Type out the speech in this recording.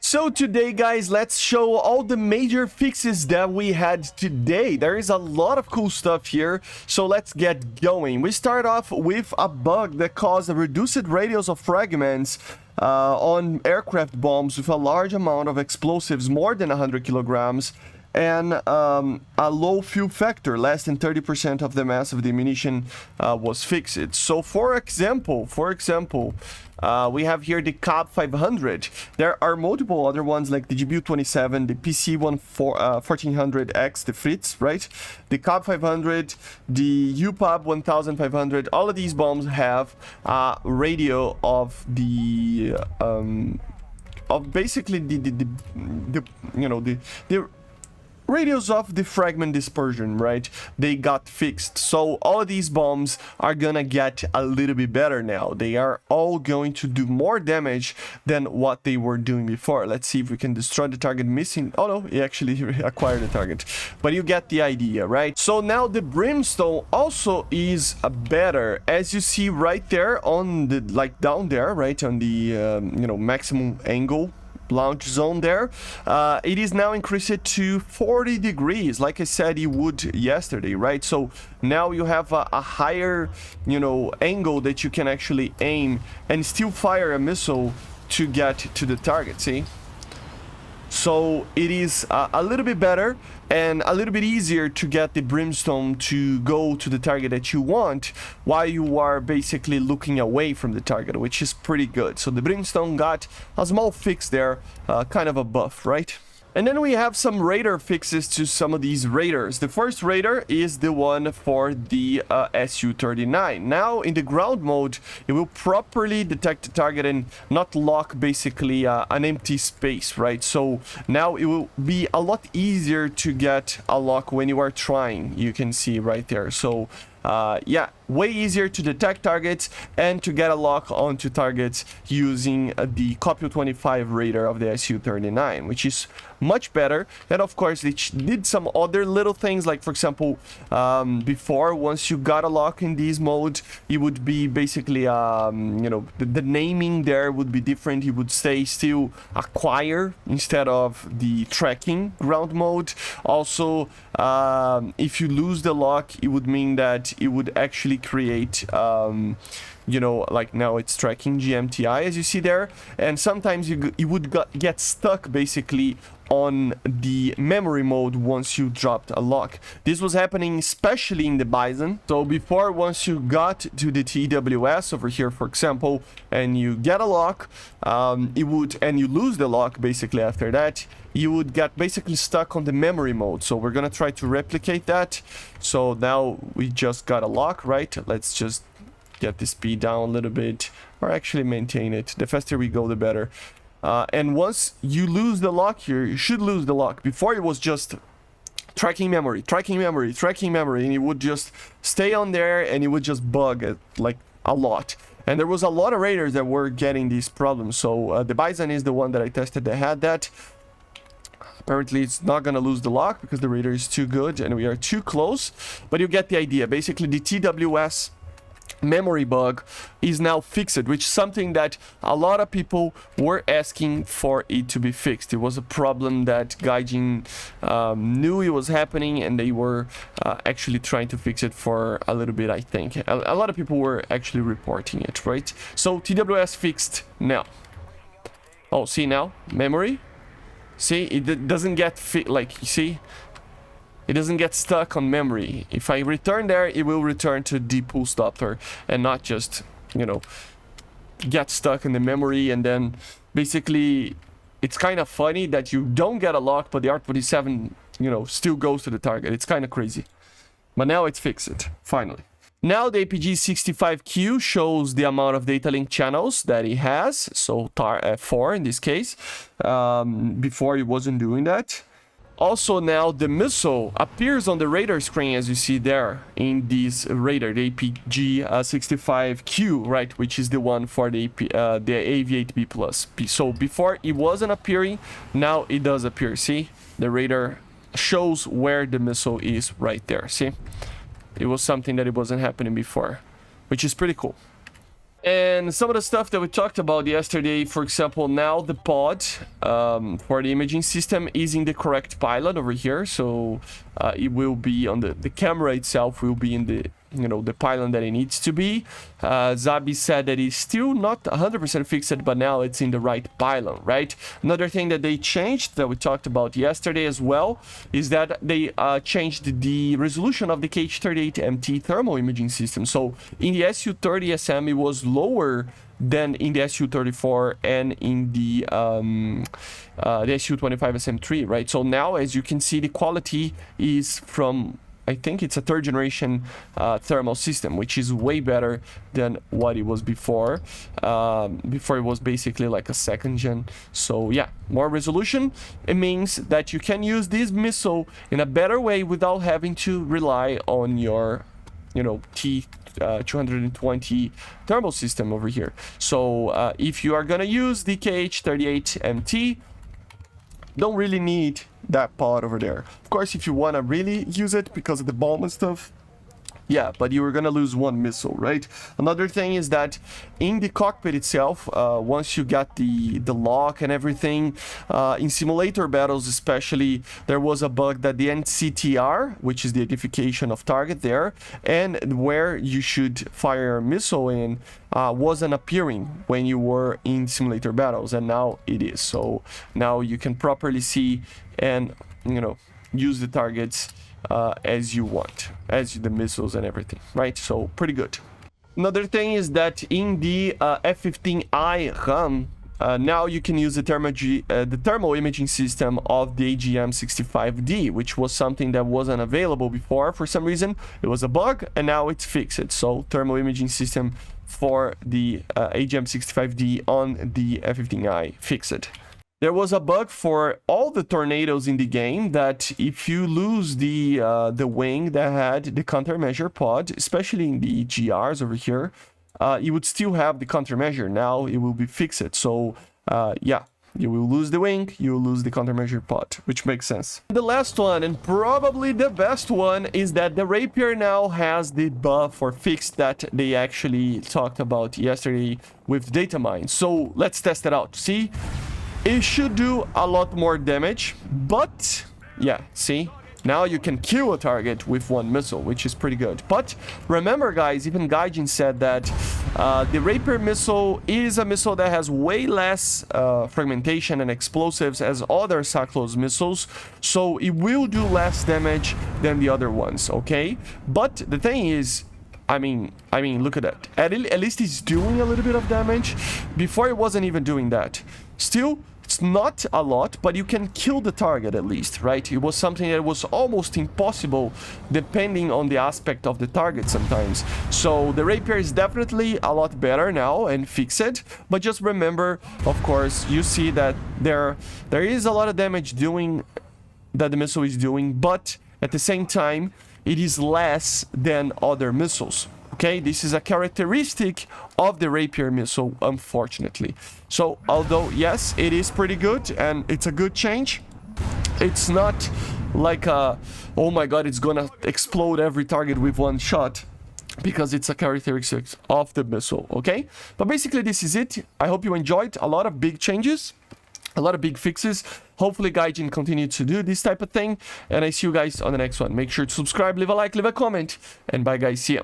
So today, guys, let's show all the major fixes that we had today. There is a lot of cool stuff here, so let's get going. We start off with a bug that caused a reduced radius of fragments on aircraft bombs with a large amount of explosives, more than 100 kilograms, and a low fuel factor, less than 30% of the mass of the ammunition was fixed. So for example, we have here the COB 500. There are multiple other ones like the GBU 27, the PC 1400X, the Fritz, right? The COB 500, the UPOB 1500. All of these bombs have a radio of the of basically the radius of the fragment dispersion, right? They got fixed. So all of these bombs are gonna get a little bit better now. They are all going to do more damage than what they were doing before. Let's see if we can destroy the target missing. Oh no, he actually acquired the target. But you get the idea, right? So now the Brimstone also is better. As you see right there on the, like down there, right? On the, maximum angle launch zone there, it is now increased to 40 degrees, like I said you would yesterday, right? So now you have a higher, angle that you can actually aim and still fire a missile to get to the target, see? So it is a little bit better and a little bit easier to get the Brimstone to go to the target that you want while you are basically looking away from the target, which is pretty good. So the Brimstone got a small fix there, kind of a buff, right? And then we have some radar fixes to some of these radars. The first radar is the one for the Su-39. Now, in the ground mode, it will properly detect the target and not lock basically an empty space, right? So now it will be a lot easier to get a lock when you are trying. You can see right there. So yeah, way easier to detect targets and to get a lock onto targets using the cockpit 25 radar of the Su-39, which is much better. And of course, they did some other little things, like for example, before, once you got a lock in this mode, it would be basically, the naming there would be different. It would say still acquire instead of the tracking ground mode. Also, if you lose the lock, it would mean that it would actually create like now it's tracking GMTI, as you see there, and sometimes you would get stuck basically on the memory mode once you dropped a lock. This was happening especially in the Bison. So before, once you got to the TWS over here, for example, and you get a lock, and you lose the lock basically after that, you would get basically stuck on the memory mode. So we're gonna try to replicate that. So now we just got a lock, right? Let's just get the speed down a little bit, or actually maintain it. The faster we go, the better. And once you lose the lock here, you should lose the lock. Before, it was just tracking memory, and it would just stay on there and it would just bug it like a lot. And there was a lot of radars that were getting these problems. So the Bison is the one that I tested that had that. Apparently it's not gonna lose the lock because the radar is too good and we are too close, but you get the idea. Basically, the TWS memory bug is now fixed, which is something that a lot of people were asking for it to be fixed. It was a problem that Gaijin knew it was happening, and they were actually trying to fix it for a little bit, I think. A lot of people were actually reporting it, right? So TWS fixed now. Oh, see now? Memory? See, it doesn't get like, you see? It doesn't get stuck on memory. If I return there, it will return to the pull stopper and not just, get stuck in the memory. And then basically, it's kind of funny that you don't get a lock, but the R27, still goes to the target. It's kind of crazy. But now it's fixed, finally. Now the APG65Q shows the amount of data link channels that it has. So 4 in this case. Before it wasn't doing that. Also now the missile appears on the radar screen, as you see there in this radar, the APG65Q, right, which is the one for the AV8B+. So before it wasn't appearing, now it does appear. See, the radar shows where the missile is right there. See, it was something that it wasn't happening before, which is pretty cool. And some of the stuff that we talked about yesterday, for example, now the pod for the imaging system is in the correct pilot over here. So it will be on the camera itself will be in the, you know, the pylon that it needs to be. Zabi said that it's still not 100% fixed, but now it's in the right pylon, right? Another thing that they changed that we talked about yesterday as well is that they changed the resolution of the KH-38MT thermal imaging system. So in the SU-30SM, it was lower than in the SU-34 and in the SU-25SM3, right? So now, as you can see, the quality is from, I think it's a third generation thermal system, which is way better than what it was before. Before it was basically like a second gen. So yeah, more resolution. It means that you can use this missile in a better way without having to rely on your, you know, T220 thermal system over here. So if you are gonna use the KH-38MT, don't really need that pod over there. Of course, if you want to really use it because of the bomb and stuff, yeah, but you were gonna lose one missile, right? Another thing is that in the cockpit itself, once you got the lock and everything, in simulator battles especially, there was a bug that the NCTR, which is the identification of target there, and where you should fire a missile in, wasn't appearing when you were in simulator battles, and now it is. So now you can properly see and, you know, use the targets as you want, as the missiles and everything, right? So pretty good. Another thing is that in the F-15I RAM, now you can use the thermal imaging system of the AGM-65D, which was something that wasn't available before for some reason. It was a bug, and now it's fixed. So thermal imaging system for the AGM-65D on the F-15I fixed. There was a bug for all the tornadoes in the game that if you lose the wing that had the countermeasure pod, especially in the GRs over here, you would still have the countermeasure. Now it will be fixed. So yeah, you will lose the wing, you will lose the countermeasure pod, which makes sense. The last one, and probably the best one, is that the Rapier now has the buff or fix that they actually talked about yesterday with data mine. So let's test it out. See? It should do a lot more damage, but yeah, see? Now you can kill a target with one missile, which is pretty good. But remember, guys, even Gaijin said that the Rapier missile is a missile that has way less fragmentation and explosives as other cyclones missiles, so it will do less damage than the other ones, okay? But the thing is, I mean, look at that. At least it's doing a little bit of damage. Before it wasn't even doing that. Still, it's not a lot, but you can kill the target at least, right? It was something that was almost impossible depending on the aspect of the target sometimes. So the Rapier is definitely a lot better now and fixed, but just remember, of course, you see that there is a lot of damage doing that the missile is doing, but at the same time, it is less than other missiles. Okay, this is a characteristic of the Rapier missile, unfortunately. So, although, yes, it is pretty good, and it's a good change, it's not like a, oh my god, it's gonna explode every target with one shot, because it's a characteristic of the missile, okay? But basically, this is it. I hope you enjoyed. A lot of big changes, a lot of big fixes. Hopefully Gaijin continue to do this type of thing, and I see you guys on the next one. Make sure to subscribe, leave a like, leave a comment, and bye guys, see ya.